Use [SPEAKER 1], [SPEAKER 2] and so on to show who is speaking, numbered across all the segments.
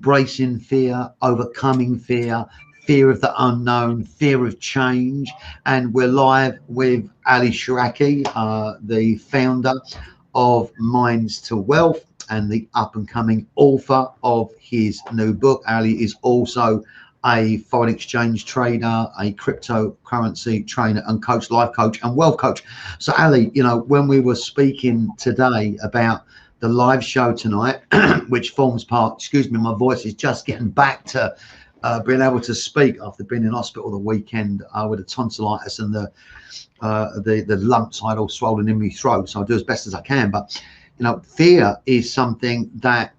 [SPEAKER 1] embracing fear, overcoming fear, fear of the unknown, fear of change. And we're live with Ali Shahraki, the founder of Minds to Wealth and the up and coming author of his new book. Ali is also a foreign exchange trader, a cryptocurrency trainer and coach, life coach and wealth coach. So Ali, you know, when we were speaking today about the live show tonight, which forms part, excuse me, my voice is just getting back to being able to speak after being in hospital the weekend with a tonsillitis and the lumps I had all swollen in my throat. So I do as best as I can. But, you know, fear is something that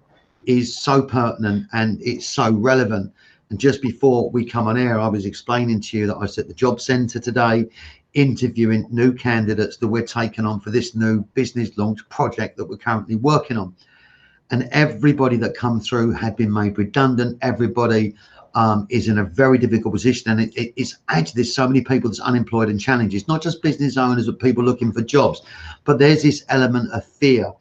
[SPEAKER 1] is so pertinent and it's so relevant. And just before we come on air, I was explaining to you that I was at the job centre today, interviewing new candidates that we're taking on for this new business launch project that we're currently working on. And everybody that come through had been made redundant. Everybody is in a very difficult position. And it's actually, there's so many people that's unemployed and challenged. It's not just business owners, but people looking for jobs. But there's this element of fear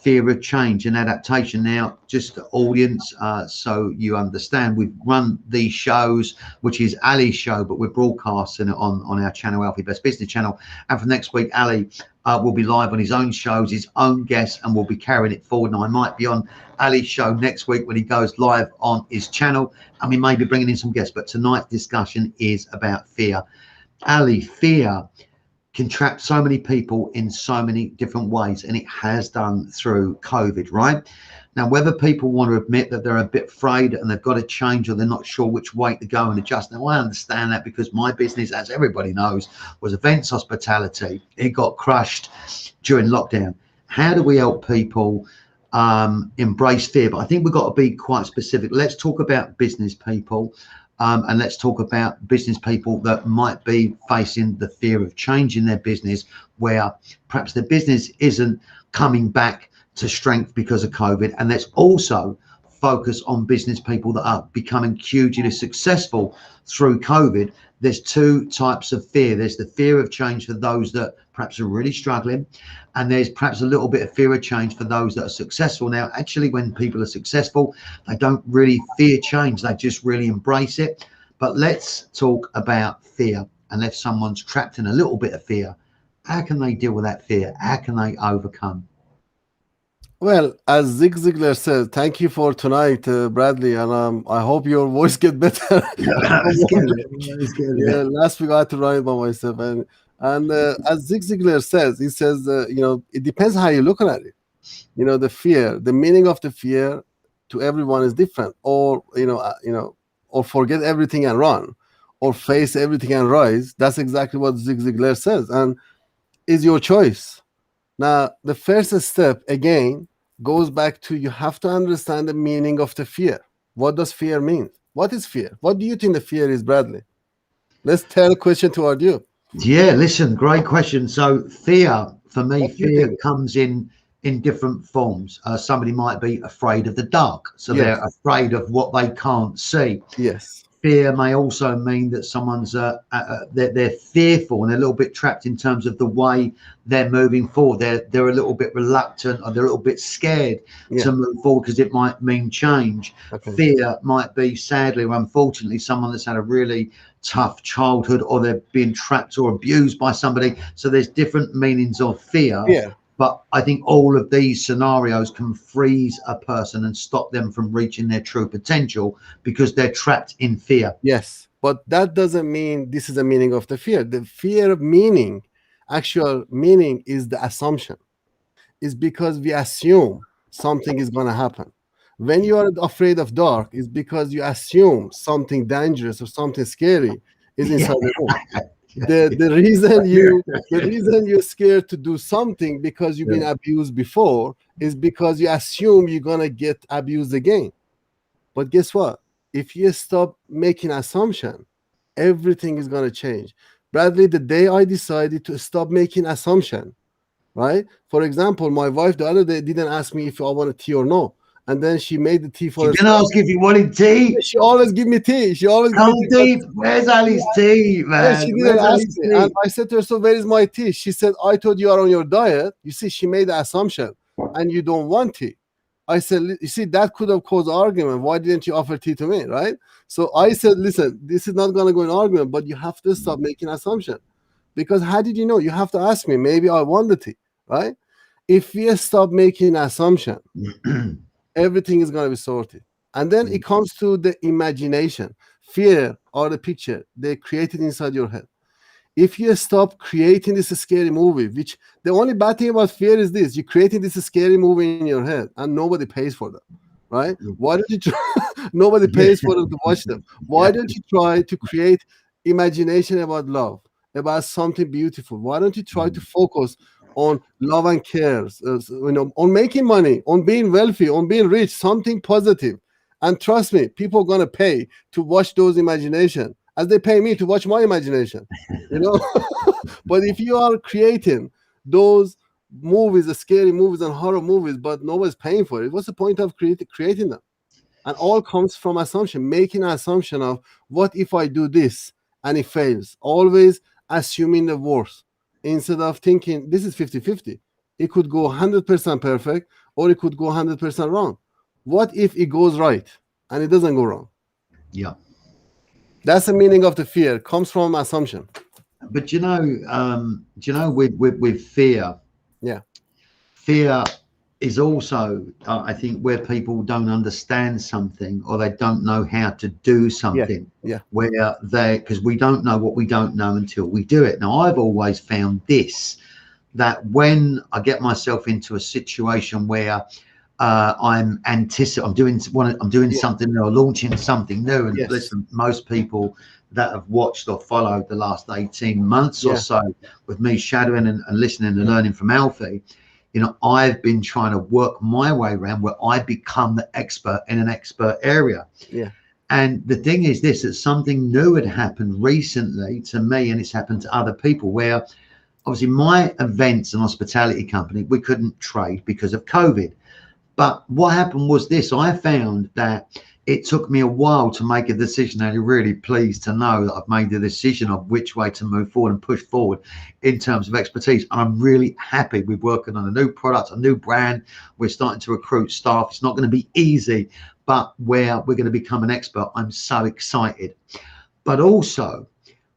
[SPEAKER 1] of change and adaptation. Now, just the audience, so you understand, we've run these shows, which is Ali's show, but we're broadcasting it on our channel, Alfie Best Business channel. And for next week, Ali will be live on his own shows, his own guests, and we'll be carrying it forward. And I might be on Ali's show next week when he goes live on his channel, and we may be bringing in some guests. But tonight's discussion is about fear. Ali, fear can trap so many people in so many different ways, and it has done through COVID, right? Now, whether people want to admit that they're a bit afraid and they've got to change, or they're not sure which way to go and adjust. Now, I understand that because my business, as everybody knows, was events hospitality. It got crushed during lockdown. How do we help people embrace fear? But I think we've got to be quite specific. Let's talk about business people. And let's talk about business people that might be facing the fear of change in their business, where perhaps their business isn't coming back to strength because of COVID. And let's also focus on business people that are becoming hugely successful through COVID. There's two types of fear. There's the fear of change for those that perhaps are really struggling, and there's perhaps a little bit of fear of change for those that are successful. Now, actually, when people are successful, they don't really fear change. They just really embrace it. But let's talk about fear. And if someone's trapped in a little bit of fear, how can they deal with that fear? How can they overcome?
[SPEAKER 2] Well, as Zig Ziglar says, thank you for tonight, Bradley, and I hope your voice get better. Yeah, last week I had to write by myself, and as Zig Ziglar says, he says, you know, it depends how you're looking at it. You know, the fear, the meaning of the fear to everyone is different. Or or forget everything and run, or face everything and rise. That's exactly what Zig Ziglar says, and is your choice. Now, the first step again goes back to, you have to understand the meaning of the fear. What does fear mean? What is fear? What do you think the fear is, Bradley? Let's tell the question to our view.
[SPEAKER 1] Yeah, listen, great question. So fear, for me, fear comes in different forms. Somebody might be afraid of the dark, so they're afraid of what they can't see.
[SPEAKER 2] Yes.
[SPEAKER 1] Fear may also mean that someone's they're fearful and they're a little bit trapped in terms of the way they're moving forward. They're a little bit reluctant, or they're a little bit scared to move forward because it might mean change. Okay. Fear might be, sadly or unfortunately, someone that's had a really tough childhood, or they're being trapped or abused by somebody. So there's different meanings of fear. Yeah. But I think all of these scenarios can freeze a person and stop them from reaching their true potential because they're trapped in fear.
[SPEAKER 2] Yes, but that doesn't mean this is the meaning of the fear. The fear meaning, actual meaning, is the assumption. It's because we assume something is going to happen. When you are afraid of dark, it's because you assume something dangerous or something scary is inside the room. The reason you're scared to do something because you've been abused before is because you assume you're gonna get abused again. But guess what? If you stop making assumption, everything is gonna change. Bradley, the day I decided to stop making assumption, right? For example, my wife the other day didn't ask me if I wanted tea or no. And then she made the tea for herself.
[SPEAKER 1] She didn't ask if you wanted tea.
[SPEAKER 2] She always give me tea. She always
[SPEAKER 1] give me tea. Where's Ali's tea, man?
[SPEAKER 2] Yeah, she didn't ask me. And I said to her, so where is my tea? She said, I thought you are on your diet. You see, she made the assumption, and you don't want tea. I said, you see, that could have caused argument. Why didn't you offer tea to me, right? So I said, listen, this is not going to go in argument, but you have to stop making assumption. Because how did you know? You have to ask me. Maybe I want the tea, right? If we stop making assumption, everything is going to be sorted. And then it comes to the imagination. Fear or the picture they created inside your head. If you stop creating this scary movie, which the only bad thing about fear is this, you're creating this scary movie in your head and nobody pays for them, right? Why don't you try? Nobody pays for them to watch them. Why don't you try to create imagination about love, about something beautiful? Why don't you try to focus on love and cares, on making money, on being wealthy, on being rich, something positive? And trust me, people are gonna pay to watch those imagination as they pay me to watch my imagination, you know. But if you are creating those movies, the scary movies and horror movies, but nobody's paying for it, what's the point of creating them? And all comes from assumption, making an assumption of what if I do this and it fails, always assuming the worst instead of thinking this is 50-50. It could go 100% perfect or it could go 100% wrong. What if it goes right and it doesn't go wrong?
[SPEAKER 1] Yeah.
[SPEAKER 2] That's the meaning of the fear, comes from assumption.
[SPEAKER 1] But with fear,
[SPEAKER 2] Yeah.
[SPEAKER 1] fear is also, I think, where people don't understand something or they don't know how to do something.
[SPEAKER 2] Yeah.
[SPEAKER 1] Where because we don't know what we don't know until we do it. Now, I've always found this, that when I get myself into a situation where I'm doing something new or launching something new. And listen, most people that have watched or followed the last 18 months or so with me shadowing and listening and learning from Alfie, I've been trying to work my way around where I become the expert in an expert area.
[SPEAKER 2] Yeah.
[SPEAKER 1] And the thing is this, that something new had happened recently to me, and it's happened to other people, where obviously my events and hospitality company, we couldn't trade because of COVID. But what happened was this, I found that it took me a while to make a decision, and I'm really pleased to know that I've made the decision of which way to move forward and push forward in terms of expertise. And I'm really happy with working on a new product, a new brand. We're starting to recruit staff. It's not going to be easy, but where we're going to become an expert, I'm so excited. But also,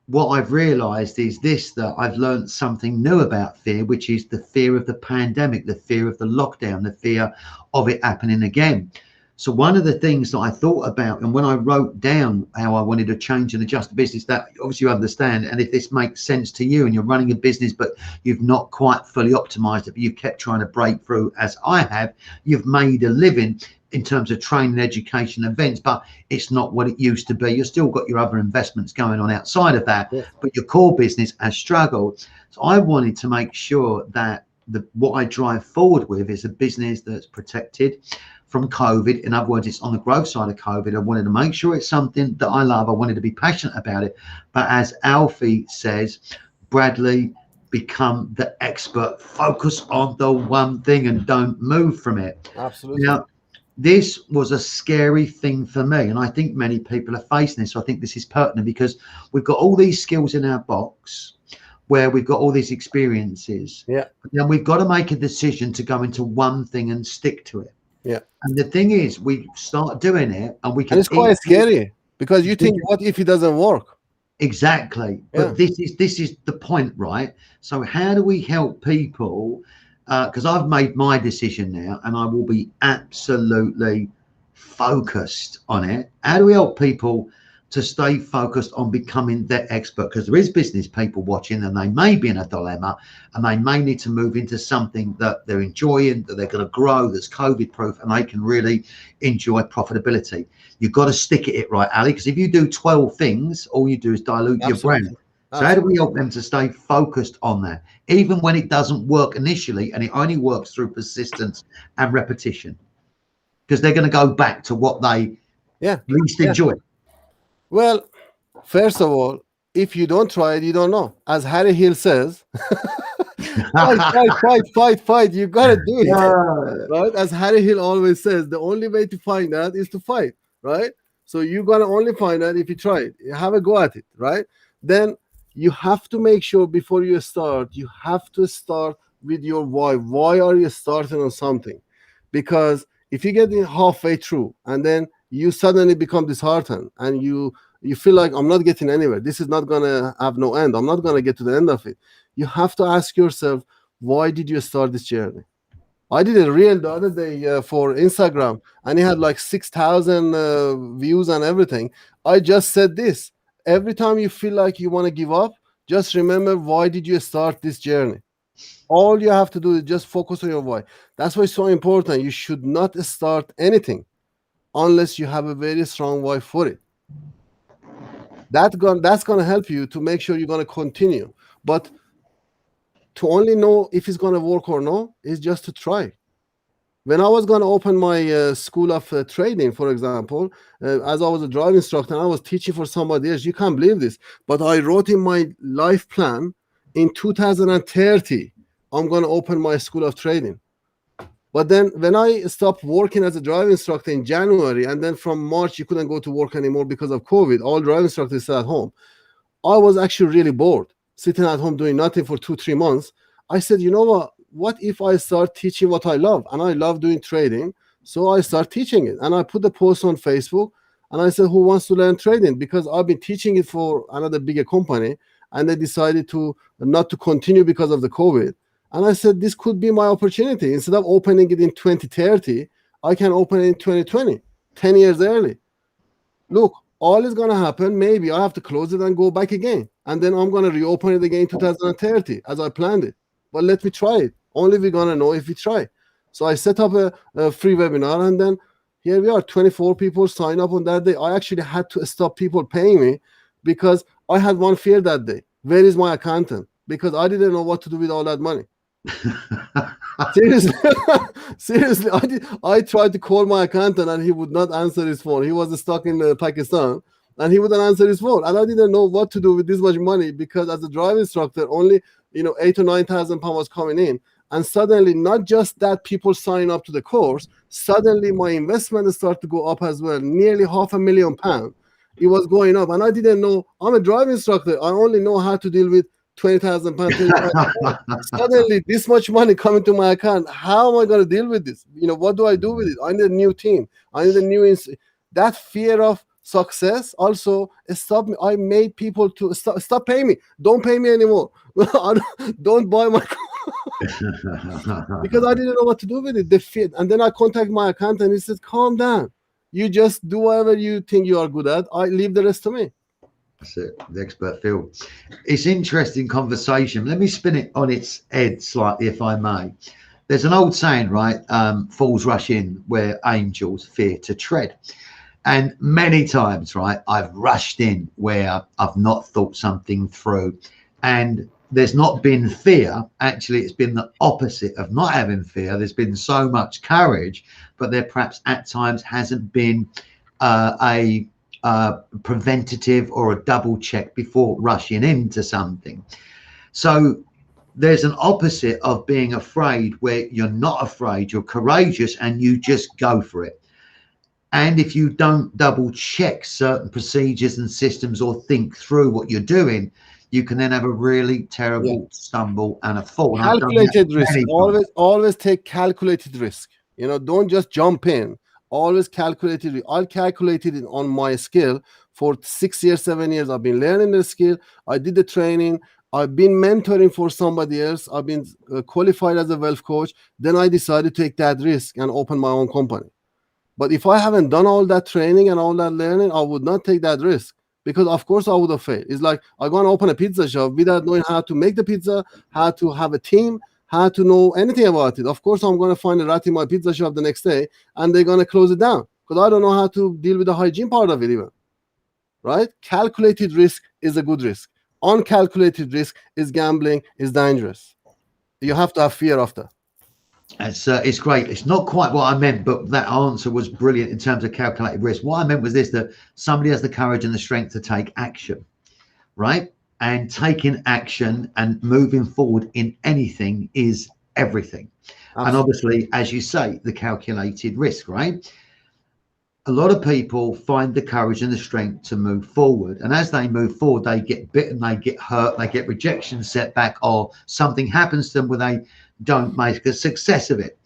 [SPEAKER 1] what I've realized is this, that I've learned something new about fear, which is the fear of the pandemic, the fear of the lockdown, the fear of it happening again. So one of the things that I thought about, and when I wrote down how I wanted to change and adjust the business, that obviously you understand, and if this makes sense to you and you're running a business but you've not quite fully optimized it, but you've kept trying to break through as I have, you've made a living in terms of training, education, events, but it's not what it used to be. You've still got your other investments going on outside of that, but your core business has struggled. So I wanted to make sure that what I drive forward with is a business that's protected from COVID. In other words, it's on the growth side of COVID. I wanted to make sure it's something that I love. I wanted to be passionate about it. But as Alfie says, Bradley, become the expert. Focus on the one thing and don't move from it.
[SPEAKER 2] Absolutely.
[SPEAKER 1] Now, this was a scary thing for me, and I think many people are facing this. So I think this is pertinent because we've got all these skills in our box where we've got all these experiences.
[SPEAKER 2] Yeah.
[SPEAKER 1] But then we've got to make a decision to go into one thing and stick to it.
[SPEAKER 2] Yeah.
[SPEAKER 1] And the thing is, we start doing it and we can.
[SPEAKER 2] And it's quite scary because you think, what if it doesn't work?
[SPEAKER 1] Exactly.
[SPEAKER 2] Yeah.
[SPEAKER 1] But this is the point, right? So how do we help people? Because I've made my decision now and I will be absolutely focused on it. How do we help people to stay focused on becoming their expert? Because there is business people watching and they may be in a dilemma and they may need to move into something that they're enjoying, that they're going to grow, that's COVID proof, and they can really enjoy profitability. You've got to stick at it, right, Ali? Because if you do 12 things, all you do is dilute your brand. So how do we help them to stay focused on that, even when it doesn't work initially, and it only works through persistence and repetition? Because they're going to go back to what they least enjoy.
[SPEAKER 2] Well, first of all, if you don't try it, you don't know. As Harry Hill says, fight. You got to do it. Right? As Harry Hill always says, the only way to find that is to fight. Right? So you're going to only find that if you try it. You have a go at it. Right? Then you have to make sure before you start, you have to start with your why. Why are you starting on something? Because If you get in halfway through and then you suddenly become disheartened and you feel like I'm not getting anywhere, this is not gonna have no end, I'm not gonna get to the end of it, you have to ask yourself, why did you start this journey? I did a reel the other day for Instagram, and it had like 6,000 views and everything. I just said this: every time you feel like you want to give up, just remember, why did you start this journey? All you have to do is just focus on your why. That's why it's so important. You should not start anything unless you have a very strong why for it. That's gonna help you to make sure you're gonna continue. But to only know if it's gonna work or no is just to try. When I was going to open my school of trading, for example, as I was a driving instructor, I was teaching for somebody else. You can't believe this, but I wrote in my life plan in 2030, I'm going to open my school of trading. But then when I stopped working as a driving instructor in January, and then from March, you couldn't go to work anymore because of COVID, all driving instructors stayed at home. I was actually really bored, sitting at home doing nothing for 2-3 months. I said, you know what if I start teaching what I love? And I love doing trading. So I start teaching it. And I put the post on Facebook and I said, who wants to learn trading? Because I've been teaching it for another bigger company and they decided to not to continue because of the COVID. And I said, this could be my opportunity. Instead of opening it in 2030, I can open it in 2020, 10 years early. Look, all is going to happen. Maybe I have to close it and go back again. And then I'm going to reopen it again in 2030 as I planned it. But let me try it. Only we're going to know if we try. So I set up a free webinar, and then here we are, 24 people sign up on that day. I actually had to stop people paying me because I had one fear that day. Where is my accountant? Because I didn't know what to do with all that money. Seriously, seriously, I tried to call my accountant and he would not answer his phone. He was stuck in Pakistan and he wouldn't answer his phone. And I didn't know what to do with this much money because as a driving instructor, only 8,000 or 9,000 pounds was coming in. And suddenly, not just that people sign up to the course, suddenly my investment started to go up as well, nearly £500,000. It was going up. And I didn't know, I'm a driving instructor. I only know how to deal with £20,000. Suddenly, this much money coming to my account. How am I going to deal with this? What do I do with it? I need a new team. I need a new... That fear of success also stopped me. I made people to stop paying me. Don't pay me anymore. Don't buy my because I didn't know what to do with it. The fear. And then I contacted my accountant and he said, calm down. You just do whatever you think you are good at. I leave the rest to me.
[SPEAKER 1] That's it, the expert field. It's interesting conversation. Let me spin it on its head slightly, if I may. There's an old saying, right? Fools rush in where angels fear to tread. And many times, right, I've rushed in where I've not thought something through. And there's not been fear. Actually, it's been the opposite of not having fear. There's been so much courage, but there perhaps at times hasn't been a preventative or a double check before rushing into something. So there's an opposite of being afraid where you're not afraid, you're courageous and you just go for it. And if you don't double check certain procedures and systems or think through what you're doing, you can then have a really terrible stumble and a fall.
[SPEAKER 2] Calculated risk. Always take calculated risk. Don't just jump in. Always calculated. I calculated it on my skill for 6 years, 7 years. I've been learning the skill. I did the training. I've been mentoring for somebody else. I've been qualified as a wealth coach. Then I decided to take that risk and open my own company. But if I haven't done all that training and all that learning, I would not take that risk because, of course, I would have failed. It's like I'm going to open a pizza shop without knowing how to make the pizza, how to have a team, how to know anything about it. Of course, I'm going to find a rat in my pizza shop the next day and they're going to close it down because I don't know how to deal with the hygiene part of it even. Right? Calculated risk is a good risk. Uncalculated risk is gambling, is dangerous. You have to have fear of that.
[SPEAKER 1] It's great. It's not quite what I meant, but that answer was brilliant in terms of calculated risk. What I meant was this, that somebody has the courage and the strength to take action, right? And taking action and moving forward in anything is everything. Absolutely. And obviously, as you say, the calculated risk, right? A lot of people find the courage and the strength to move forward. And as they move forward, they get bitten, they get hurt, they get rejection, setback, or something happens to them where they don't make a success of it.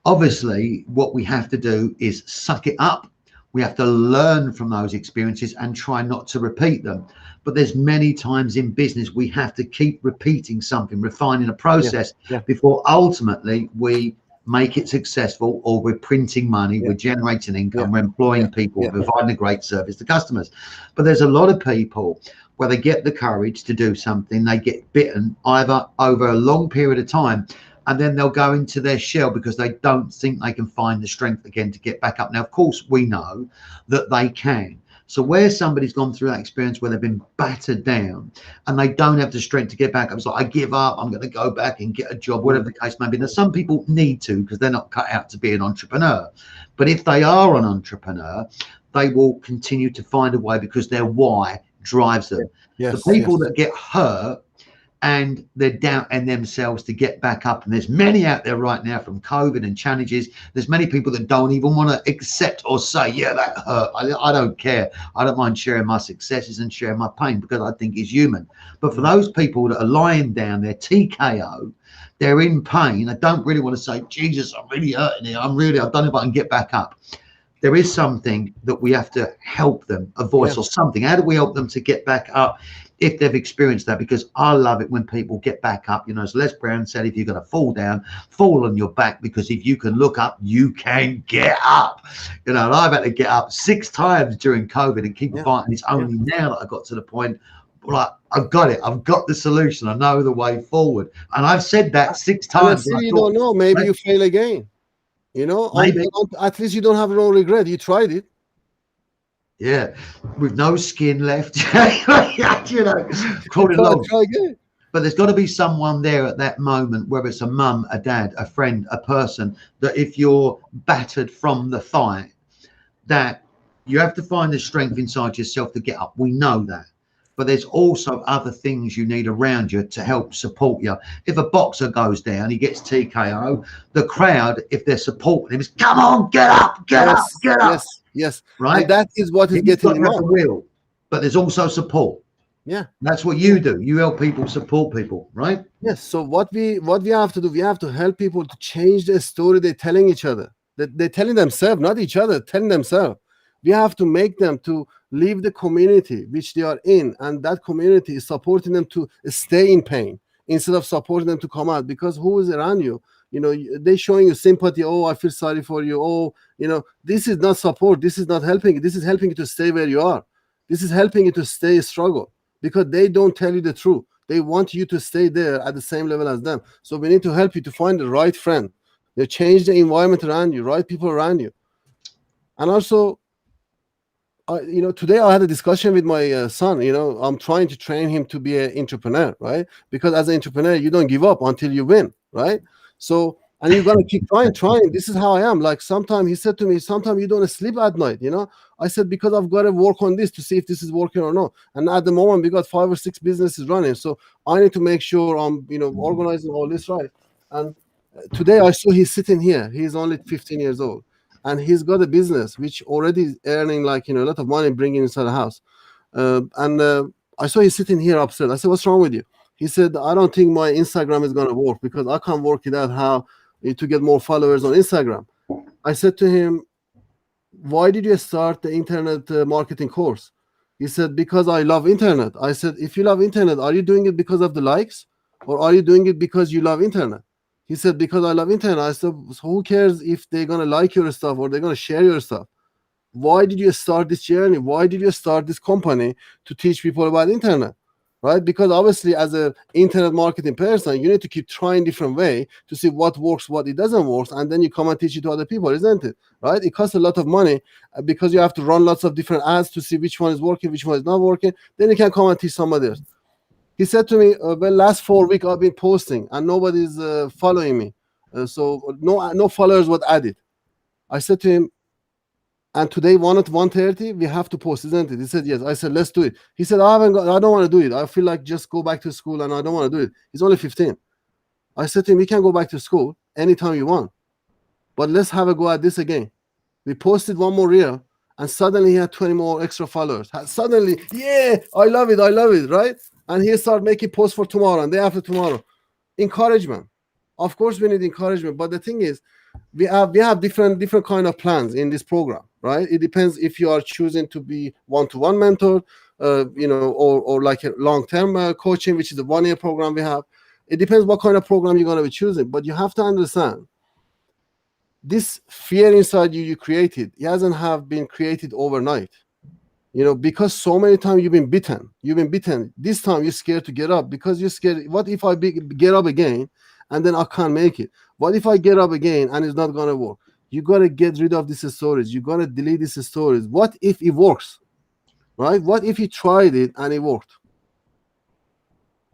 [SPEAKER 1] Obviously, what we have to do is suck it up. We have to learn from those experiences and try not to repeat them. But there's many times in business we have to keep repeating something, refining a
[SPEAKER 2] Yeah,
[SPEAKER 1] process
[SPEAKER 2] yeah,
[SPEAKER 1] before ultimately we make it successful, or we're printing money,
[SPEAKER 2] yeah,
[SPEAKER 1] we're generating
[SPEAKER 2] yeah,
[SPEAKER 1] income, we're
[SPEAKER 2] yeah,
[SPEAKER 1] employing people,
[SPEAKER 2] yeah,
[SPEAKER 1] we're providing a great service to customers. But there's a lot of people where they get the courage to do something, they get bitten either over a long period of time, and then they'll go into their shell because they don't think they can find the strength again to get back up. Now, of course, we know that they can. So where somebody's gone through that experience where they've been battered down and they don't have the strength to get back up, it's like, I give up, I'm going to go back and get a job, whatever
[SPEAKER 2] mm,
[SPEAKER 1] the case may be. Now, some people need to because they're not cut out to be an entrepreneur. But if they are an entrepreneur, they will continue to find a way because their why drives
[SPEAKER 2] yeah.
[SPEAKER 1] them. The
[SPEAKER 2] Yes,
[SPEAKER 1] people
[SPEAKER 2] yes.
[SPEAKER 1] that get hurt and they're doubting themselves to get back up. And there's many out there right now from COVID and challenges. There's many people that don't even want to accept or say, yeah, that hurt. I don't care. I don't mind sharing my successes and sharing my pain because I think it's human. But for
[SPEAKER 2] Mm.
[SPEAKER 1] those people that are lying down, they're TKO, they're in pain. I don't really want to say, Jesus, I'm really hurting here. I don't know if I can get back up. There is something that we have to help them, a
[SPEAKER 2] Yeah.
[SPEAKER 1] voice or something. How do we help them to get back up if they've experienced that? Because I love it when people get back up. You know, as Les Brown said, if you're going to fall down, fall on your back, because if you can look up, you can get up. You know, and I've had to get up 6 times during COVID and keep
[SPEAKER 2] Yeah,
[SPEAKER 1] fighting. It's
[SPEAKER 2] yeah.
[SPEAKER 1] only now that I got to the point, like, I've got it. I've got the solution. I know the way forward. And I've said that 6
[SPEAKER 2] And I
[SPEAKER 1] times. And
[SPEAKER 2] still
[SPEAKER 1] I
[SPEAKER 2] you don't
[SPEAKER 1] thought,
[SPEAKER 2] know. Maybe
[SPEAKER 1] "Right,
[SPEAKER 2] you fail again.
[SPEAKER 1] maybe,
[SPEAKER 2] At least you don't have no regret. You tried it.
[SPEAKER 1] yeah, with no skin left, you know,
[SPEAKER 2] You
[SPEAKER 1] crawling
[SPEAKER 2] try,
[SPEAKER 1] along.
[SPEAKER 2] try again.
[SPEAKER 1] But there's got to be someone there at that moment, whether it's a mum, a dad, a friend, a person, that if you're battered from the thigh, that you have to find the strength inside yourself to get up. We know that. But there's also other things you need around you to help support you. If a boxer goes down, he gets TKO, the crowd, if they're supporting him, is, come on, get up, get up,
[SPEAKER 2] Yes,
[SPEAKER 1] get up,
[SPEAKER 2] yes, yes. And
[SPEAKER 1] right?
[SPEAKER 2] that is what is
[SPEAKER 1] You've
[SPEAKER 2] getting
[SPEAKER 1] got
[SPEAKER 2] him
[SPEAKER 1] to have
[SPEAKER 2] up.
[SPEAKER 1] the will, but there's also support.
[SPEAKER 2] Yeah,
[SPEAKER 1] That's what
[SPEAKER 2] yeah.
[SPEAKER 1] you do. You help people support people, right?
[SPEAKER 2] Yes. So what we have to do, we have to help people to change the story they're telling each other. That they're telling themselves, not each other, telling themselves. We have to make them to leave the community which they are in, and that community is supporting them to stay in pain instead of supporting them to come out. Because who is around you? They're showing you sympathy. Oh, I feel sorry for you. Oh, this is not support. This is not helping. This is helping you to stay where you are. This is helping you to stay struggle because they don't tell you the truth. They want you to stay there at the same level as them. So we need to help you to find the right friend. Change the environment around you, right people around you. And also, today I had a discussion with my son. I'm trying to train him to be an entrepreneur, right? Because as an entrepreneur, you don't give up until you win, right? So, and you're gonna keep trying. This is how I am. Like sometimes he said to me, sometimes you don't sleep at night. I said because I've got to work on this to see if this is working or not. And at the moment, we got 5 or 6 businesses running, so I need to make sure I'm, organizing all this right. And today I saw he's sitting here. He's only 15 years old and he's got a business which already is earning like a lot of money bringing inside the house. And I saw he's sitting here upstairs. I said, "What's wrong with you?" He said, "I don't think my Instagram is gonna work because I can't work it out how to get more followers on Instagram." I said to him, "Why did you start the internet marketing course?" He said, "Because I love internet." I said, "If you love internet, are you doing it because of the likes or are you doing it because you love internet?" He said, "Because I love internet." I said, "So who cares if they're going to like your stuff or they're going to share your stuff? Why did you start this journey? Why did you start this company to teach people about internet?" Right? Because obviously as a internet marketing person, you need to keep trying different way to see what works, what it doesn't work, and then you come and teach it to other people, isn't it? Right? It costs a lot of money because you have to run lots of different ads to see which one is working, which one is not working. Then you can come and teach somebody else. He said to me, "Well, last 4 weeks I've been posting and nobody's following me, so no followers were added." I said to him, "And today 1 at 1:30 we have to post, isn't it?" He said, "Yes." I said, "Let's do it." He said, I don't want to do it. I feel like just go back to school and I don't want to do it." He's only 15. I said to him, "We can go back to school anytime you want, but let's have a go at this again." We posted one more reel and suddenly he had 20 more extra followers. Suddenly, yeah, I love it, right? And he started making posts for tomorrow and day after tomorrow. Encouragement. Of course, we need encouragement, but the thing is, we have different kind of plans in this program, right? It depends if you are choosing to be one-to-one mentor, or like a long-term coaching, which is a 1 year program we have. It depends what kind of program you're going to be choosing, but you have to understand this fear inside you created. It hasn't have been created overnight, because so many times you've been bitten. This time you're scared to get up because you're scared. What if I get up again and then I can't make it? What if I get up again and it's not gonna work? You gotta get rid of these stories. You gotta delete these stories. What if it works? Right? What if you tried it and it worked?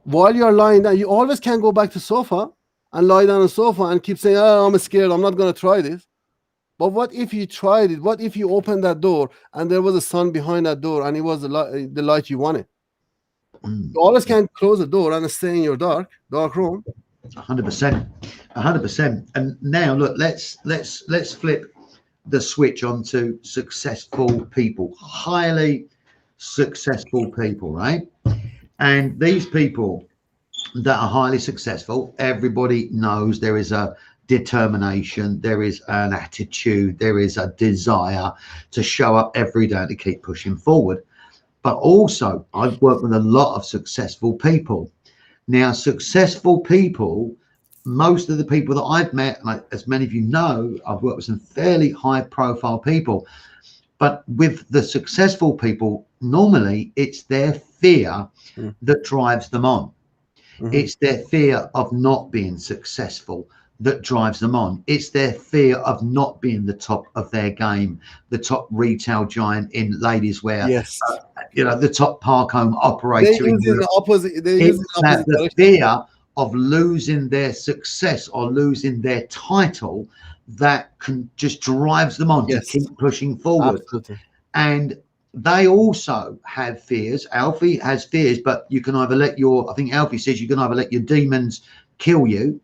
[SPEAKER 2] While you're lying down, you always can go back to sofa and lie down on the sofa and keep saying, "Oh, I'm scared. I'm not gonna try this." But what if you tried it? What if you opened that door and there was a sun behind that door and it was the light you wanted? You always can close the door and stay in your dark room.
[SPEAKER 1] 100%, 100%. And now look, let's flip the switch onto successful people, highly successful people, right? And these people that are highly successful, everybody knows there is a determination, there is an attitude, there is a desire to show up every day to keep pushing forward. But also, I've worked with a lot of successful people. Now, successful people, most of the people that I've met, like, as many of you know, I've worked with some fairly high profile people. But with the successful people, normally it's their fear that drives them on. It's their fear of not being successful that drives them on. It's their fear of not being the top of their game, the top retail giant in ladies wear,
[SPEAKER 2] Yes.
[SPEAKER 1] the top park home
[SPEAKER 2] They
[SPEAKER 1] operator in
[SPEAKER 2] use it in
[SPEAKER 1] Europe.
[SPEAKER 2] the opposite. They use it in
[SPEAKER 1] It's
[SPEAKER 2] the opposite
[SPEAKER 1] the
[SPEAKER 2] direction.
[SPEAKER 1] fear of losing their success or losing their title that can just drives them on to
[SPEAKER 2] Yes,
[SPEAKER 1] keep pushing forward.
[SPEAKER 2] absolutely.
[SPEAKER 1] And they also have fears. Alfie has fears, but you can either I think Alfie says you can either let your demons kill you,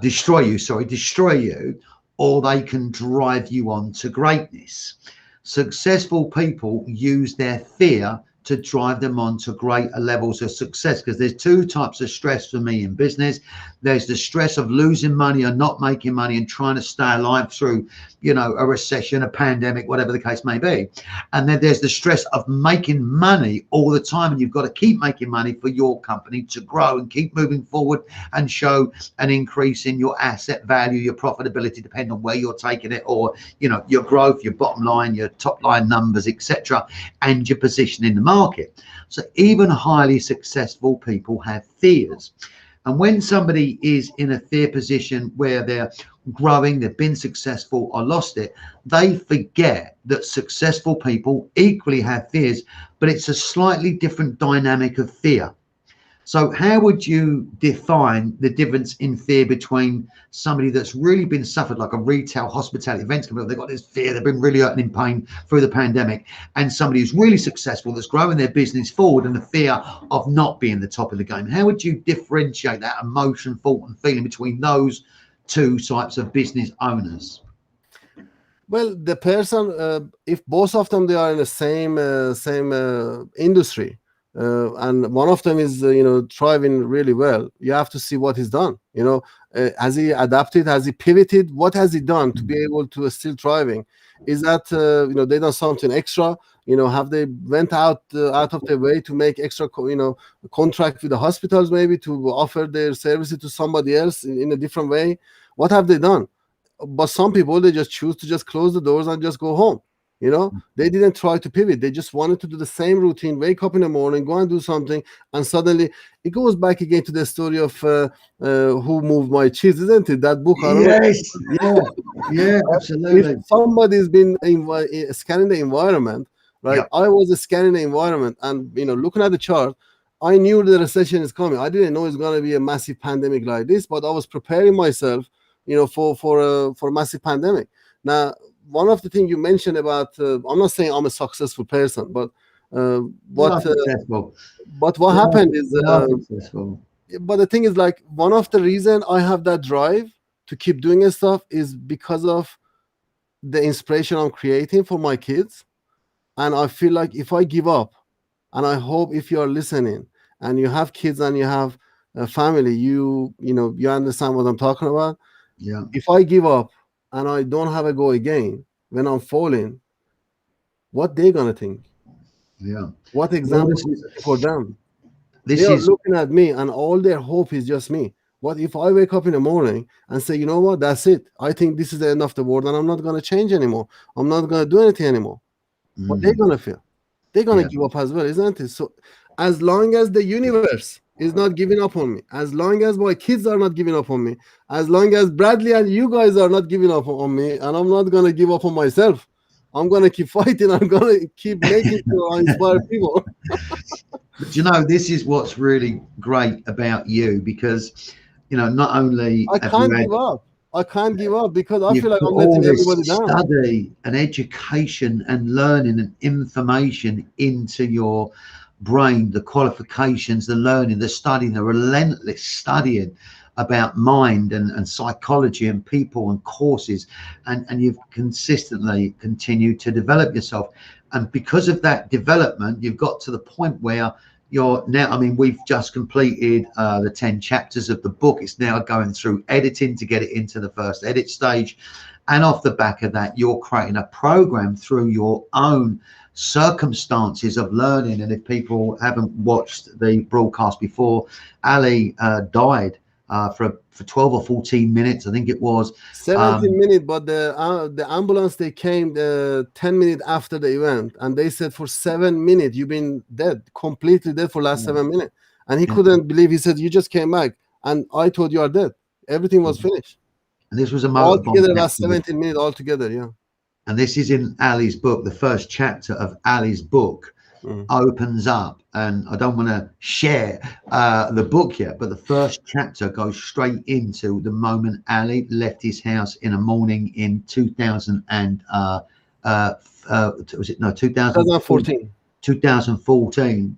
[SPEAKER 1] destroy you, or they can drive you on to greatness. Successful people use their fear to drive them on to greater levels of success, because there's two types of stress for me in business. There's the stress of losing money or not making money and trying to stay alive through a recession, a pandemic, whatever the case may be. And then there's the stress of making money all the time, and you've got to keep making money for your company to grow and keep moving forward and show an increase in your asset value, your profitability, depending on where you're taking it, or your growth, your bottom line, your top line numbers, etc., and your position in the market. So even highly successful people have fears. And when somebody is in a fear position where they're growing, they've been successful or lost it, they forget that successful people equally have fears, but it's a slightly different dynamic of fear. So how would you define the difference in fear between somebody that's really been suffered, like a retail, hospitality, events company, they've got this fear, they've been really hurt and in pain through the pandemic, and somebody who's really successful, that's growing their business forward, and the fear of not being the top of the game? How would you differentiate that emotion, thought, and feeling between those two types of business owners?
[SPEAKER 2] Well, the person, if both of them they are in the same industry, and one of them is thriving really well, you have to see what he's done. Has he adapted? Has he pivoted? What has he done to be able to still thriving? Is that they done something extra? Have they went out of their way to make extra contract with the hospitals, maybe to offer their services to somebody else in a different way? What have they done? But some people, they just choose to just close the doors and just go home. They didn't try to pivot. They just wanted to do the same routine, wake up in the morning, go and do something, and suddenly it goes back again to the story of Who Moved My Cheese, isn't it? That book, I don't know.
[SPEAKER 1] Yes, yeah, absolutely.
[SPEAKER 2] If somebody's been scanning the environment, right?
[SPEAKER 1] Yeah.
[SPEAKER 2] I was scanning the environment and looking at the chart. I knew the recession is coming. I didn't know it's going to be a massive pandemic like this, but I was preparing myself for a massive pandemic. Now, one of the things you mentioned about, I'm not saying I'm a successful person, but what happened is, but the thing is, like, one of the reason I have that drive to keep doing stuff is because of the inspiration I'm creating for my kids. And I feel like if I give up, and I hope if you are listening and you have kids and you have a family, you understand what I'm talking about.
[SPEAKER 1] Yeah.
[SPEAKER 2] If I give up, and I don't have a go again when I'm falling, what they gonna think?
[SPEAKER 1] Yeah.
[SPEAKER 2] What
[SPEAKER 1] Well,
[SPEAKER 2] example is setting for them? They
[SPEAKER 1] this
[SPEAKER 2] are
[SPEAKER 1] is
[SPEAKER 2] looking at me and all their hope is just me. What if I wake up in the morning and say, you know what, that's it. I think this is the end of the world and I'm not gonna change anymore. I'm not gonna do anything anymore. What they
[SPEAKER 1] mm,
[SPEAKER 2] gonna feel? They're gonna
[SPEAKER 1] yeah.
[SPEAKER 2] give up as well, isn't it? So as long as the universe is not giving up on me, as long as my kids are not giving up on me, as long as Bradley and you guys are not giving up on me, and I'm not gonna give up on myself, I'm gonna keep fighting. I'm gonna keep making sure I inspire people.
[SPEAKER 1] But you know, this is what's really great about you because, you know, not only
[SPEAKER 2] I
[SPEAKER 1] have you
[SPEAKER 2] can't
[SPEAKER 1] had
[SPEAKER 2] give up. I can't give up because I feel
[SPEAKER 1] you've
[SPEAKER 2] like
[SPEAKER 1] put
[SPEAKER 2] I'm
[SPEAKER 1] all
[SPEAKER 2] letting
[SPEAKER 1] this
[SPEAKER 2] everybody down.
[SPEAKER 1] study and education and learning and information into your brain, the qualifications, the learning, the studying, the relentless studying about mind and psychology and people and courses, and you've consistently continued to develop yourself. And because of that development, you've got to the point where you're now, I mean, we've just completed the 10 chapters of the book. It's now going through editing to get it into the first edit stage. And off the back of that, you're creating a program through your own circumstances of learning. And if people haven't watched the broadcast before, Ali died for 12 or 14 minutes, I think it was.
[SPEAKER 2] 17
[SPEAKER 1] Um,
[SPEAKER 2] minutes, but the ambulance they came 10 minutes after the event, and they said for 7 minutes you've been dead, completely dead for last 7 minutes, and he
[SPEAKER 1] yeah.
[SPEAKER 2] couldn't believe. He said, "You just came back, and I thought you are dead. Everything was finished."
[SPEAKER 1] And this was a
[SPEAKER 2] Altogether,
[SPEAKER 1] motorbike
[SPEAKER 2] about
[SPEAKER 1] accident.
[SPEAKER 2] 17 minutes altogether. Yeah.
[SPEAKER 1] And this is in Ali's book. The first chapter of Ali's book
[SPEAKER 2] Mm.
[SPEAKER 1] opens up, and I don't want to share the book yet, but the first chapter goes straight into the moment Ali left his house in a morning in 2000 and was it no 2014,
[SPEAKER 2] 2014,
[SPEAKER 1] 2014,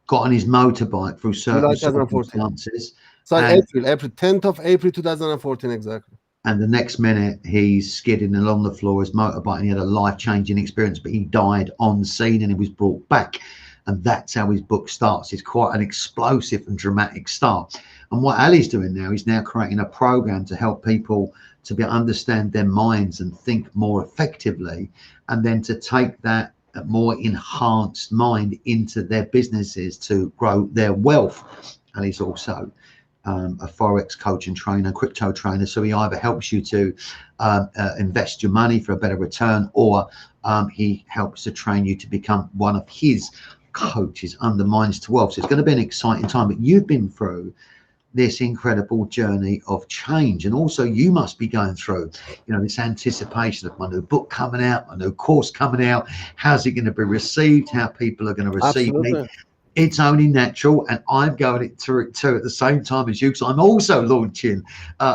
[SPEAKER 1] got on his motorbike through
[SPEAKER 2] July
[SPEAKER 1] certain
[SPEAKER 2] 2014.
[SPEAKER 1] circumstances,
[SPEAKER 2] Sorry,
[SPEAKER 1] and
[SPEAKER 2] April 10th of April 2014, exactly.
[SPEAKER 1] the next minute he's skidding along the floor his motorbike, and he had a life-changing experience, but he died on scene and he was brought back. And that's how his book starts. It's quite an explosive and dramatic start. And what Ali's doing now, he's now creating a program to help people to be understand their minds and think more effectively, and then to take that more enhanced mind into their businesses to grow their wealth. And he's also a forex coach and trainer, crypto trainer. So he either helps you to invest your money for a better return, or he helps to train you to become one of his coaches under Minds to Wealth. So it's going to be an exciting time. But you've been through this incredible journey of change, and also you must be going through, you know, this anticipation of my new book coming out, my new course coming out. How's it going to be received? How people are going to receive me?
[SPEAKER 2] Absolutely.
[SPEAKER 1] It's only natural, and I'm going through it too at the same time as you, because I'm also launching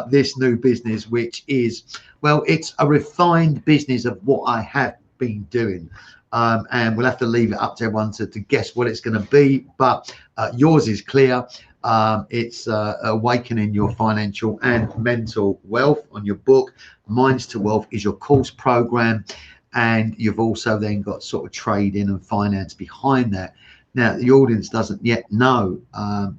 [SPEAKER 1] this new business, which is, well, it's a refined business of what I have been doing. And we'll have to leave it up to everyone to guess what it's going to be, but yours is clear. It's awakening your financial and mental wealth on your book. Minds to Wealth is your course program, and you've also then got sort of trading and finance behind that. Now, the audience doesn't yet know,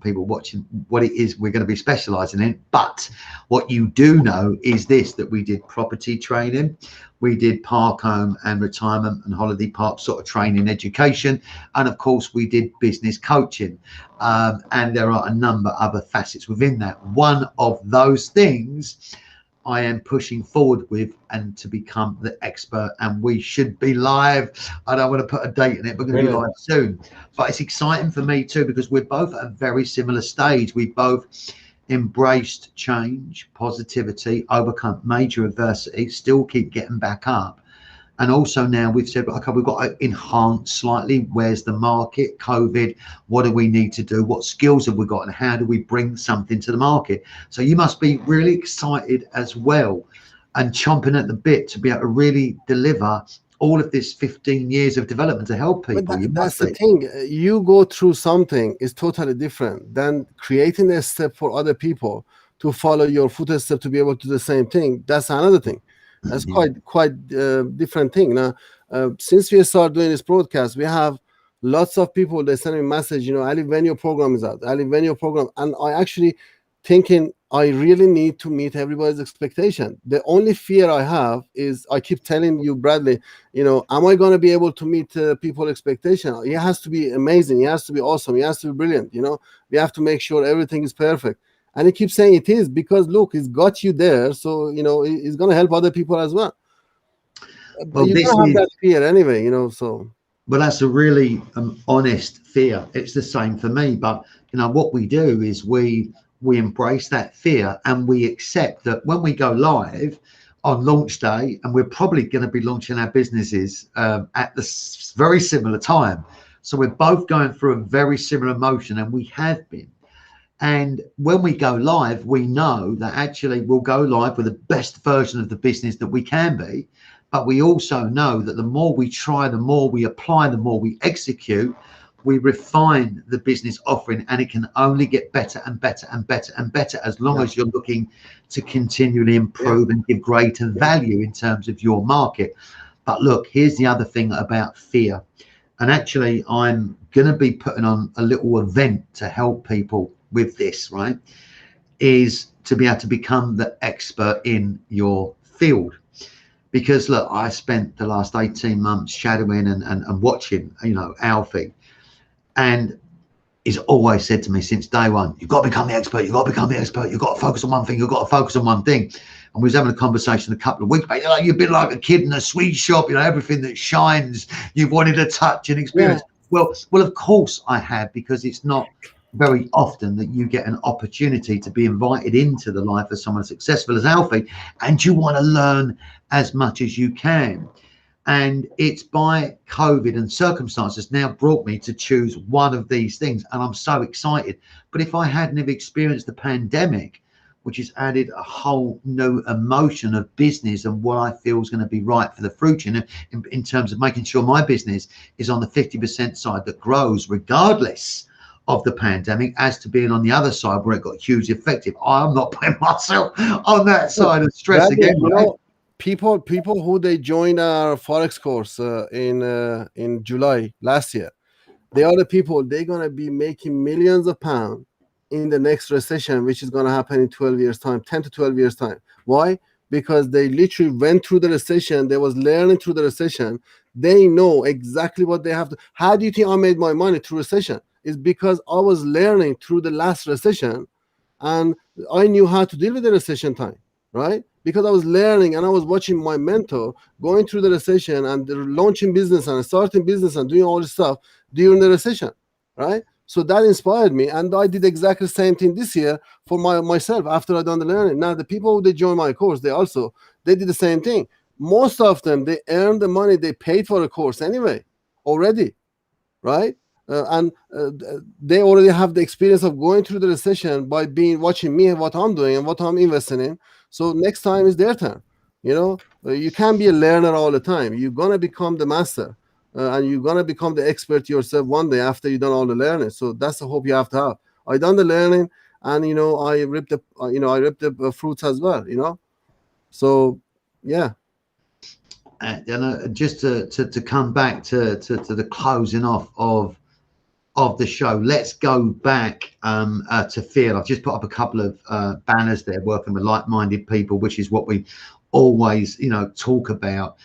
[SPEAKER 1] people watching, what it is we're going to be specializing in. But what you do know is this, that we did property training, we did park home and retirement and holiday park sort of training education. And of course, we did business coaching. And there are a number of other facets within that. One of those things I am pushing forward with, and to become the expert. And we should be live. I don't want to put a date in it. We're going to be
[SPEAKER 2] Brilliant.
[SPEAKER 1] live soon. But it's exciting for me too, because we're both at a very similar stage. We both embraced change, positivity, overcome major adversity, still keep getting back up. And also now we've said, okay, we've got to enhance slightly. Where's the market? COVID. What do we need to do? What skills have we got? And how do we bring something to the market? So you must be really excited as well, and chomping at the bit to be able to really deliver all of this 15 years of development to help
[SPEAKER 2] But
[SPEAKER 1] people. You
[SPEAKER 2] that's
[SPEAKER 1] must
[SPEAKER 2] the
[SPEAKER 1] be.
[SPEAKER 2] thing. You go through something is totally different than creating a step for other people to follow your footstep to be able to do the same thing. That's another thing. That's
[SPEAKER 1] Yeah.
[SPEAKER 2] quite different thing. Now, since we start doing this broadcast, we have lots of people. They send me a message. You know, Ali, when your program is out, Ali, when your program, and I actually thinking I really need to meet everybody's expectation. The only fear I have is I keep telling you, Bradley, am I going to be able to meet people's expectation? It has to be amazing. It has to be awesome. It has to be brilliant. We have to make sure everything is perfect. And he keeps saying it is, because look, it's got you there. So, it's going to help other people as well. But
[SPEAKER 1] Well,
[SPEAKER 2] you're
[SPEAKER 1] this
[SPEAKER 2] going to have
[SPEAKER 1] is
[SPEAKER 2] that fear anyway, so.
[SPEAKER 1] well, that's a really honest fear. It's the same for me, but what we do is we embrace that fear and we accept that when we go live on launch day, and we're probably going to be launching our businesses at the very similar time. So we're both going through a very similar motion, and we have been. And when we go live, we know that actually we'll go live with the best version of the business that we can be. But we also know that the more we try, the more we apply, the more we execute, we refine the business offering, and it can only get better and better and better and better as long
[SPEAKER 2] Yeah,
[SPEAKER 1] as you're looking to continually
[SPEAKER 2] yeah,
[SPEAKER 1] improve and give greater
[SPEAKER 2] yeah.
[SPEAKER 1] value in terms of your market. But look, here's the other thing about fear. And actually, I'm going to be putting on a little event to help people with this, right? Is to be able to become the expert in your field. Because look, I spent the last 18 months shadowing and watching, Alfie. And he's always said to me since day one, you've got to become the expert, you've got to become the expert, you've got to focus on one thing, you've got to focus on one thing. And we was having a conversation a couple of weeks back. You've been like a kid in a sweet shop, everything that shines, you've wanted to touch and
[SPEAKER 2] Yeah.
[SPEAKER 1] experience. Well, of course I have, because it's not very often that you get an opportunity to be invited into the life of someone successful as Alfie, and you want to learn as much as you can. And it's by COVID and circumstances now brought me to choose one of these things. And I'm so excited. But if I hadn't have experienced the pandemic, which has added a whole new emotion of business and what I feel is going to be right for the future in terms of making sure my business is on the 50% side that grows regardless of the pandemic, as to being on the other side where it got hugely effective. I'm not putting myself on that
[SPEAKER 2] Look,
[SPEAKER 1] side of stress
[SPEAKER 2] Bradley,
[SPEAKER 1] again, right?
[SPEAKER 2] people who they joined our forex course in July last year, they are the people, they're gonna be making millions of pounds in the next recession, which is gonna happen in 12 years time, 10 to 12 years time. Why? Because they literally went through the recession, they was learning through the recession, they know exactly what they have to. How do you think I made my money through recession? It's because I was learning through the last recession, and I knew how to deal with the recession time, right? Because I was learning and I was watching my mentor going through the recession and launching business and starting business and doing all this stuff during the recession, right? So that inspired me, and I did exactly the same thing this year for myself after I done the learning. Now the people who they joined my course, they did the same thing. Most of them, they earned the money they paid for the course anyway already, right? And they already have the experience of going through the recession by being watching me and what I'm doing and what I'm investing in. So next time is their turn. You can't be a learner all the time. You're gonna become the master, and you're gonna become the expert yourself one day after you've done all the learning. So that's the hope you have to have. I done the learning, and I ripped the fruits as well. So yeah.
[SPEAKER 1] And just to come back to the closing off of the show, let's go back to fear. I've just put up a couple of banners there, working with like-minded people, which is what we always talk about,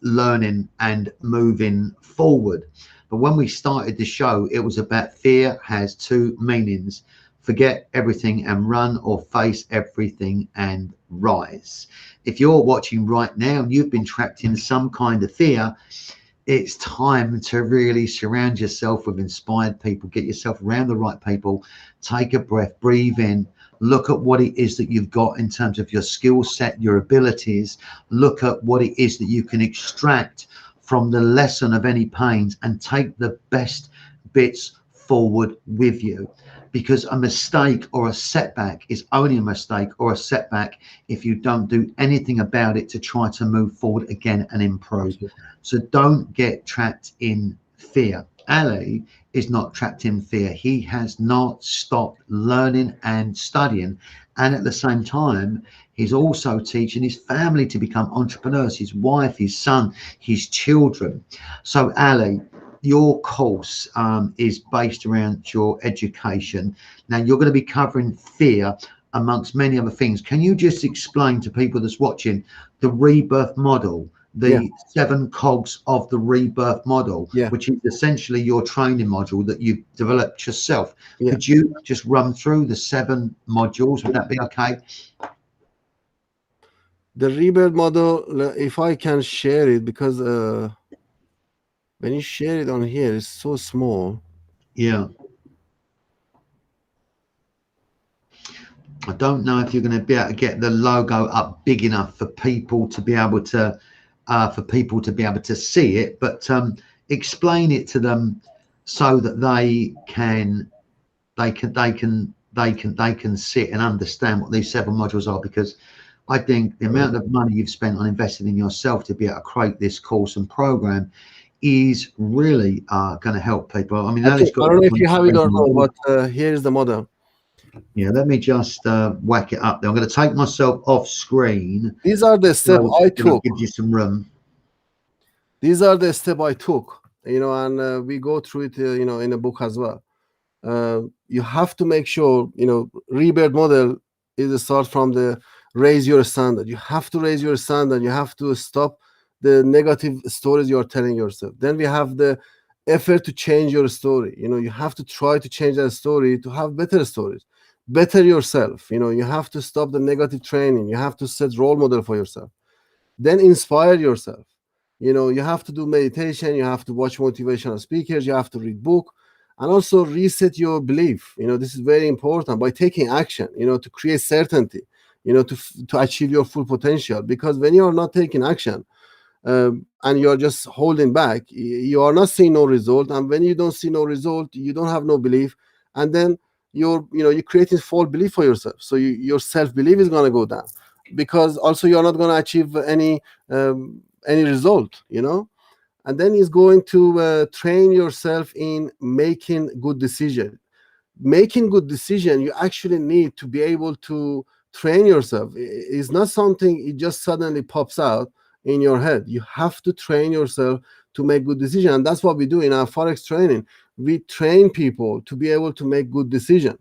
[SPEAKER 1] learning and moving forward. But when we started the show, it was about fear has two meanings: forget everything and run, or face everything and rise. If you're watching right now and you've been trapped in some kind of fear, it's time to really surround yourself with inspired people, get yourself around the right people, take a breath, breathe in, look at what it is that you've got in terms of your skill set, your abilities, look at what it is that you can extract from the lesson of any pains, and take the best bits forward with you. Because a mistake or a setback is only a mistake or a setback if you don't do anything about it to try to move forward again and improve. So don't get trapped in fear. Ali is not trapped in fear. He has not stopped learning and studying. And at the same time, he's also teaching his family to become entrepreneurs, his wife, his son, his children. So Ali, your course is based around your education. Now you're going to be covering fear amongst many other things. Can you just explain to people that's watching the rebirth model,
[SPEAKER 2] Yeah,
[SPEAKER 1] the 7 cogs of the rebirth model,
[SPEAKER 2] yeah,
[SPEAKER 1] which is essentially your training module that you've developed yourself?
[SPEAKER 2] yeah.
[SPEAKER 1] Could you just run through the 7 modules? Would that be okay?
[SPEAKER 2] The rebirth model, if I can share it, because when you share it on here, it's so small.
[SPEAKER 1] Yeah. I don't know if you're going to be able to get the logo up big enough for people to be able to see it, but explain it to them so that they can sit and understand what these 7 modules are, because I think the amount of money you've spent on investing in yourself to be able to create this course and program is really going to help people. I mean,
[SPEAKER 2] I
[SPEAKER 1] Ali's
[SPEAKER 2] think,
[SPEAKER 1] got
[SPEAKER 2] I don't know if you have it or not,
[SPEAKER 1] it.
[SPEAKER 2] but here is the model.
[SPEAKER 1] Yeah, let me just whack it up there. I'm going to take myself off screen
[SPEAKER 2] These are the steps
[SPEAKER 1] so
[SPEAKER 2] I
[SPEAKER 1] it
[SPEAKER 2] took.
[SPEAKER 1] gives you some room.
[SPEAKER 2] These are the steps I took, and we go through it, in a book as well. You have to make sure, rebirth model is a start from the raise your standard. You have to raise your standard. You have to stop the negative stories you're telling yourself. Then we have the effort to change your story. You have to try to change that story to have better stories, better yourself. You have to stop the negative training. You have to set role model for yourself, then inspire yourself. You have to do meditation, you have to watch motivational speakers, you have to read book, and also reset your belief. This is very important, by taking action, to create certainty, to achieve your full potential. Because when you are not taking action, and you're just holding back, you are not seeing no result. And when you don't see no result, you don't have no belief. And then you're creating false belief for yourself. So your self-belief is going to go down, because also you're not going to achieve any result. And then is going to train yourself in making good decision. Making good decision, you actually need to be able to train yourself. It's not something it just suddenly pops out in your head. You have to train yourself to make good decision. And that's what we do in our forex training. We train people to be able to make good decision,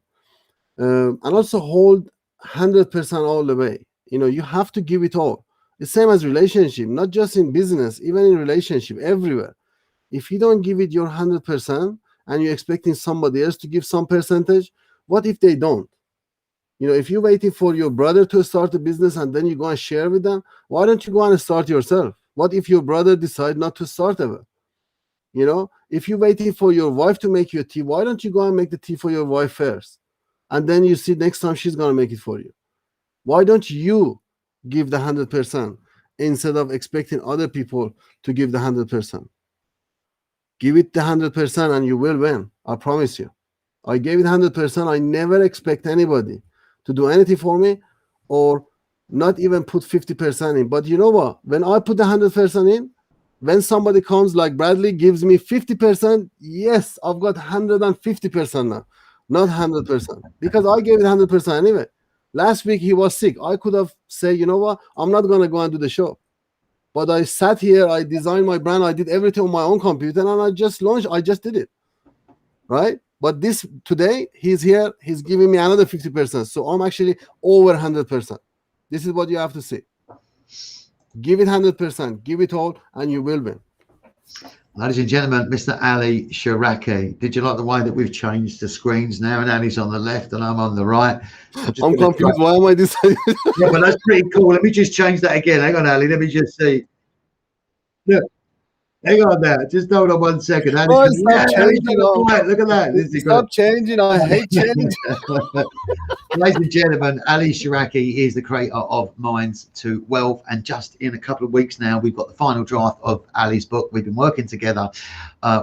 [SPEAKER 2] and also hold 100% all the way. You have to give it all. The same as relationship, not just in business, even in relationship, everywhere. If you don't give it your 100% and you're expecting somebody else to give some percentage, what if they don't? If you're waiting for your brother to start a business and then you go and share with them, why don't you go and start yourself? What if your brother decide not to start ever? If you're waiting for your wife to make you a tea, why don't you go and make the tea for your wife first? And then you see next time she's going to make it for you. Why don't you give the 100% instead of expecting other people to give the 100%? Give it the 100% and you will win. I promise you. I gave it 100%. I never expect anybody to do anything for me, or not even put 50% in. But you know what? When I put the 100% in, when somebody comes like Bradley gives me 50%, yes, I've got 150% now, not 100%, because I gave it 100% anyway. Last week he was sick. I could have said, you know what? I'm not going to go and do the show. But I sat here, I designed my brand, I did everything on my own computer, and I just launched, I just did it. Right? But this today, he's here, he's giving me another 50%. So I'm actually over 100%. This is what you have to say. Give it 100%, give it all, and you will win.
[SPEAKER 1] Ladies and gentlemen, Mr. Ali Shahraki. Did you like the way that we've changed the screens now, and Ali's on the left and I'm on the right?
[SPEAKER 2] I'm confused. Why am I deciding?
[SPEAKER 1] Yeah, but that's pretty cool. Let me just change that again. Hang on, Ali. Let me just see. Look, hang on now. Just hold on 1 second. Ali's
[SPEAKER 2] Oh,
[SPEAKER 1] gonna,
[SPEAKER 2] stop changing.
[SPEAKER 1] right. Look at that. This is
[SPEAKER 2] Stop changing. I hate change.
[SPEAKER 1] Ladies and gentlemen, Ali Shahraki is the creator of Minds to Wealth, and just in a couple of weeks now, we've got the final draft of Ali's book. We've been working together,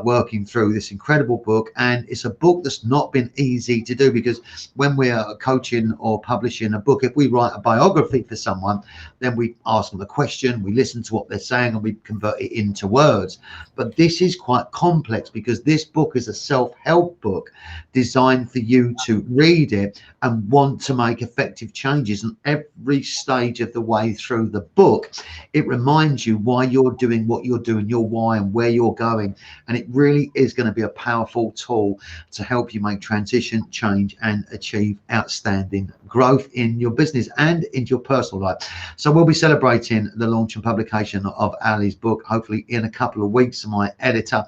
[SPEAKER 1] working through this incredible book, and it's a book that's not been easy to do, because when we're coaching or publishing a book, if we write a biography for someone, then we ask them a question, we listen to what they're saying, and we convert it into words. words. But this is quite complex because this book is a self-help book designed for you to read it and want to make effective changes. And every stage of the way through the book, it reminds you why you're doing what you're doing, your why, and where you're going. And it really is going to be a powerful tool to help you make transition, change, and achieve outstanding growth in your business and in your personal life. So we'll be celebrating the launch and publication of Ali's book, hopefully in a couple of weeks. My editor,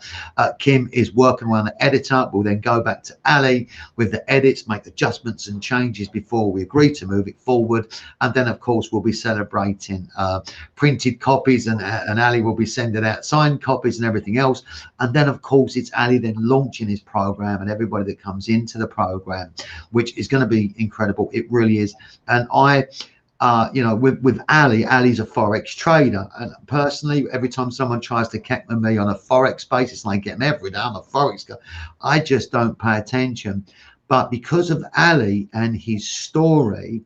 [SPEAKER 1] Kim, is working on the editor. We'll then go back to Ali with the edits, make adjustments and changes before we agree to move it forward. And then, of course, we'll be celebrating printed copies, and Ali will be sending out signed copies and everything else. And then, of course, it's Ali then launching his program and everybody that comes into the program, which is going to be incredible. It really is. And I you know, with Ali's a forex trader, and personally, every time someone tries to catch me on a forex basis, and I get them every day, I'm a forex guy, I just don't pay attention. But because of Ali and his story,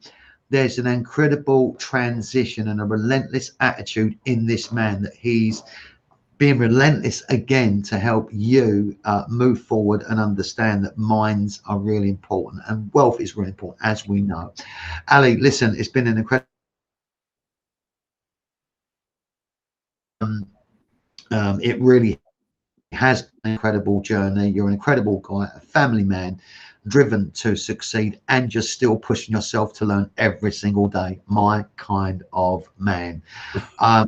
[SPEAKER 1] there's an incredible transition and a relentless attitude in this man, that he's being relentless again to help you move forward and understand that minds are really important and wealth is really important, as we know. Ali, listen, it's been an incredible it really has an incredible journey. You're an incredible guy, a family man, driven to succeed, and you're still pushing yourself to learn every single day. My kind of man.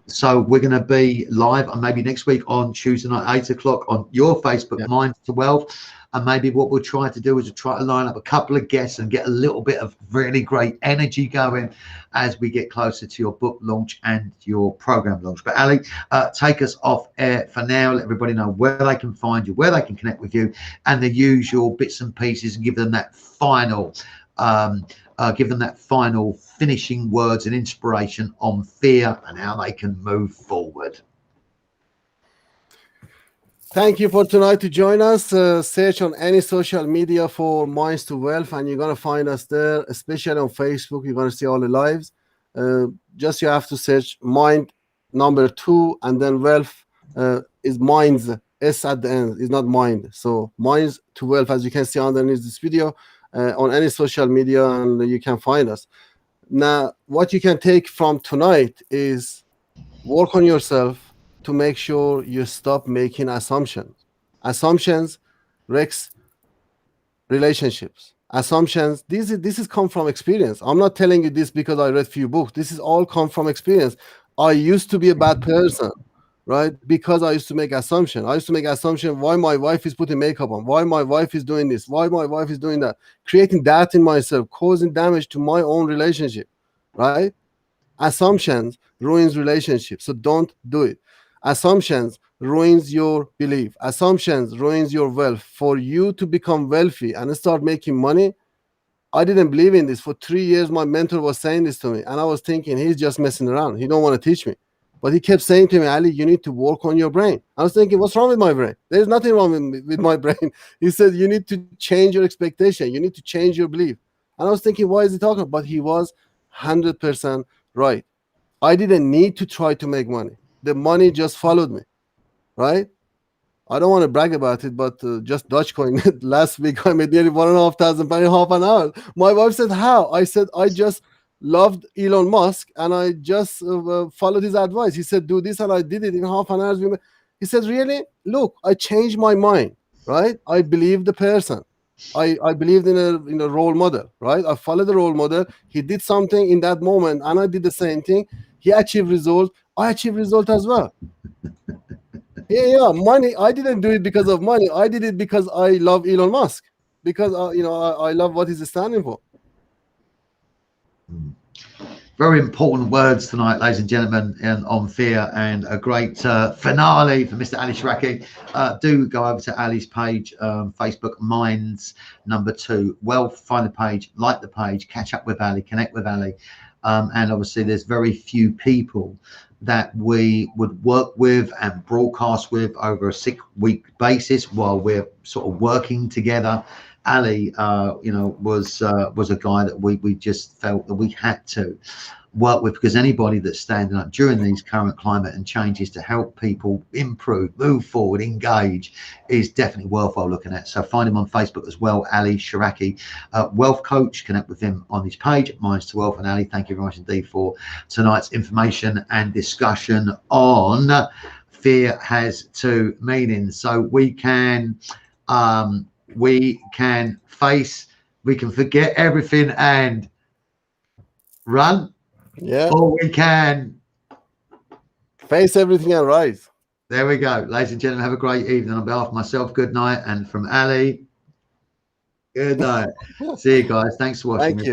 [SPEAKER 1] So we're going to be live maybe next week on Tuesday night, 8 o'clock on your Facebook,
[SPEAKER 2] Yeah.
[SPEAKER 1] Minds to Wealth. And maybe what we'll try to do is we'll try to line up a couple of guests and get a little bit of really great energy going as we get closer to your book launch and your program launch. But Ali, take us off air for now. Let everybody know where they can find you, where they can connect with you, and the usual bits and pieces, and give them that final finishing words and inspiration on fear and how they can move forward.
[SPEAKER 2] Thank you for tonight to join us. Search on any social media for Minds to Wealth, and you're going to find us there, especially on Facebook. You're going to see all the lives. Just you have to search Mind number 2, and then Wealth is Minds, S at the end, is not Mind. So Minds to Wealth, as you can see underneath this video, on any social media, and you can find us. Now, what you can take from tonight is work on yourself to make sure you stop making assumptions. Assumptions wrecks relationships. Assumptions, this is come from experience. I'm not telling you this because I read few books. This is all come from experience. I used to be a bad person, right? Because I used to make assumption. I used to make assumption why my wife is putting makeup on, why my wife is doing this, why my wife is doing that, creating that in myself, causing damage to my own relationship, right? Assumptions ruins relationships, so don't do it. Assumptions ruins your belief. Assumptions ruins your wealth. For you to become wealthy and start making money, I didn't believe in this. For 3 years, my mentor was saying this to me, and I was thinking he's just messing around. He don't want to teach me. But he kept saying to me, Ali, you need to work on your brain. I was thinking, what's wrong with my brain? There's nothing wrong with my brain. He said, you need to change your expectation. You need to change your belief. And I was thinking, why is he talking? But he was 100% right. I didn't need to try to make money. The money just followed me, right? I don't want to brag about it, but just Dogecoin last week I made nearly £1,500 in half an hour. My wife said, how? I said, I just loved Elon Musk and I just followed his advice. He said, do this, and I did it in half an hour. He said, really? Look, I changed my mind, right? I believed the person. I believed in a role model, right? I followed the role model. He did something in that moment and I did the same thing. He achieved results. I achieved result as well. Yeah, money. I didn't do it because of money. I did it because I love Elon Musk, because I love what he's standing for.
[SPEAKER 1] Very important words tonight, ladies and gentlemen, on fear, and a great finale for Mr. Ali Shahraki. Do go over to Ali's page, Facebook, Minds number 2 Wealth. Find the page, like the page, catch up with Ali, connect with Ali. And obviously there's very few people that we would work with and broadcast with over a 6-week basis while we're sort of working together Ali, was a guy that we just felt that we had to work with, because anybody that's standing up during these current climate and changes to help people improve, move forward, engage, is definitely worthwhile looking at. So find him on Facebook as well, Ali Shahraki, wealth coach. Connect with him on his page, Minds to Wealth. And Ali, thank you very much indeed for tonight's information and discussion on fear has two meanings. So we can face, we can forget everything and run,
[SPEAKER 2] Yeah.
[SPEAKER 1] or we can
[SPEAKER 2] Face everything and rise.
[SPEAKER 1] There we go. Ladies and gentlemen, have a great evening. On behalf of myself, good night. And from Ali, good night. See you guys. Thanks for watching.
[SPEAKER 2] Thank you.